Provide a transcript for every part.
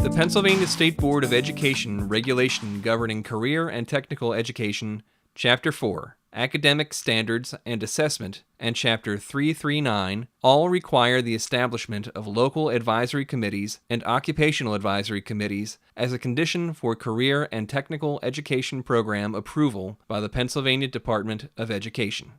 The Pennsylvania State Board of Education Regulation Governing Career and Technical Education, Chapter 4, Academic Standards and Assessment, and Chapter 339 all require the establishment of local advisory committees and occupational advisory committees as a condition for career and technical education program approval by the Pennsylvania Department of Education.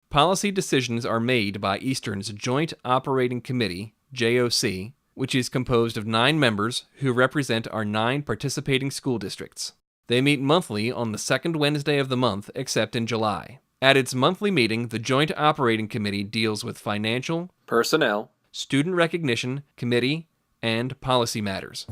Policy decisions are made by Eastern's Joint Operating Committee, JOC, which is composed of 9 members who represent our 9 participating school districts. They meet monthly on the second Wednesday of the month, except in July. At its monthly meeting, the Joint Operating Committee deals with financial, personnel, student recognition, committee, and policy matters.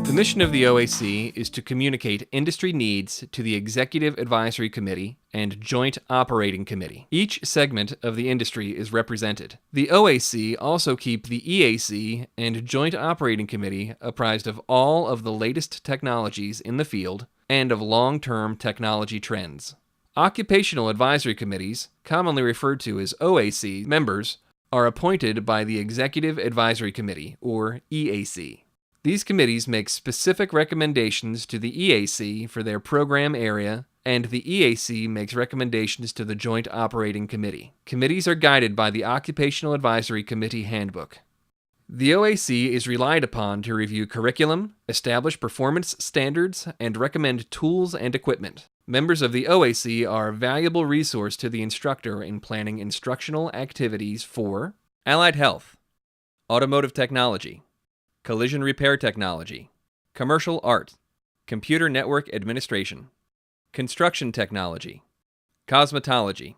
The mission of the OAC is to communicate industry needs to the Executive Advisory Committee and Joint Operating Committee. Each segment of the industry is represented. The OAC also keep the EAC and Joint Operating Committee apprised of all of the latest technologies in the field and of long-term technology trends. Occupational Advisory Committees, commonly referred to as OAC members, are appointed by the Executive Advisory Committee, or EAC. These committees make specific recommendations to the EAC for their program area, and the EAC makes recommendations to the Joint Operating Committee. Committees are guided by the Occupational Advisory Committee Handbook. The OAC is relied upon to review curriculum, establish performance standards, and recommend tools and equipment. Members of the OAC are a valuable resource to the instructor in planning instructional activities for allied health, automotive technology, collision repair technology, commercial art, computer network administration, construction technology, cosmetology,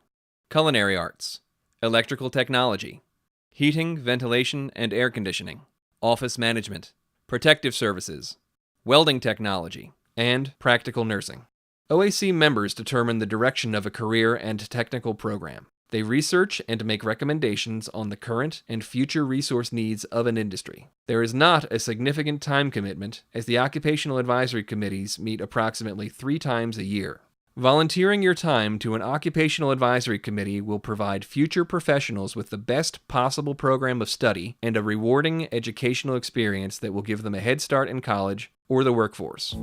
culinary arts, electrical technology, heating, ventilation, and air conditioning, office management, protective services, welding technology, and practical nursing. OAC members determine the direction of a career and technical program. They research and make recommendations on the current and future resource needs of an industry. There is not a significant time commitment, as the Occupational Advisory Committees meet approximately 3 times a year. Volunteering your time to an Occupational Advisory Committee will provide future professionals with the best possible program of study and a rewarding educational experience that will give them a head start in college or the workforce.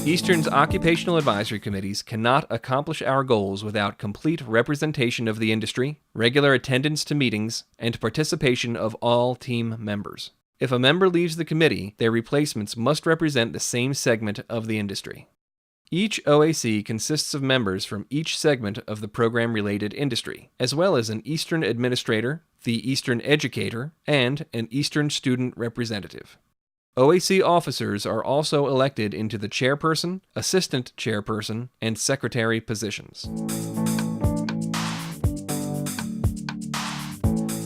Eastern's Occupational Advisory Committees cannot accomplish our goals without complete representation of the industry, regular attendance to meetings, and participation of all team members. If a member leaves the committee, their replacements must represent the same segment of the industry. Each OAC consists of members from each segment of the program-related industry, as well as an Eastern administrator, the Eastern educator, and an Eastern student representative. OAC officers are also elected into the chairperson, assistant chairperson, and secretary positions.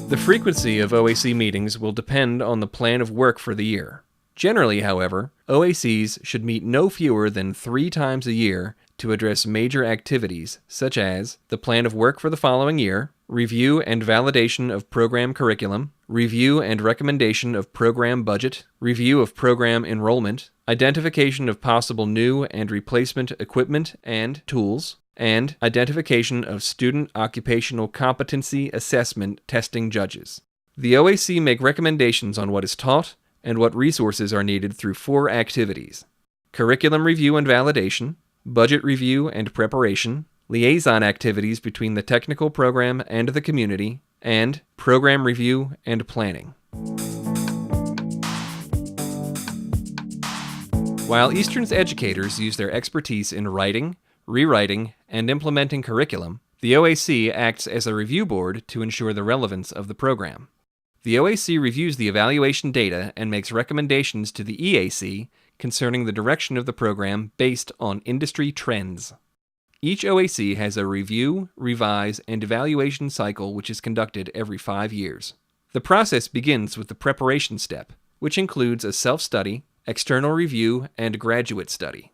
The frequency of OAC meetings will depend on the plan of work for the year. Generally, however, OACs should meet no fewer than 3 times a year to address major activities such as the plan of work for the following year, review and validation of program curriculum, review and recommendation of program budget, review of program enrollment, identification of possible new and replacement equipment and tools, and identification of student occupational competency assessment testing judges. The OAC make recommendations on what is taught and what resources are needed through 4 activities: curriculum review and validation, budget review and preparation, liaison activities between the technical program and the community, and program review and planning. While Eastern's educators use their expertise in writing, rewriting, and implementing curriculum, the OAC acts as a review board to ensure the relevance of the program. The OAC reviews the evaluation data and makes recommendations to the EAC concerning the direction of the program based on industry trends. Each OAC has a review, revise, and evaluation cycle which is conducted every 5 years. The process begins with the preparation step, which includes a self-study, external review, and graduate study.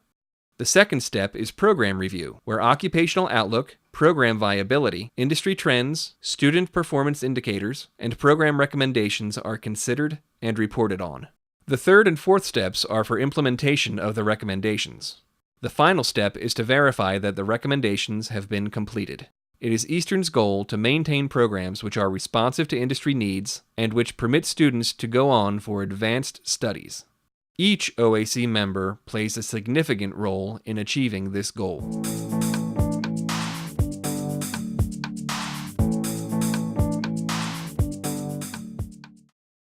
The second step is program review, where occupational outlook, program viability, industry trends, student performance indicators, and program recommendations are considered and reported on. The third and fourth steps are for implementation of the recommendations. The final step is to verify that the recommendations have been completed. it is Eastern's goal to maintain programs which are responsive to industry needs and which permit students to go on for advanced studies. Each OAC member plays a significant role in achieving this goal.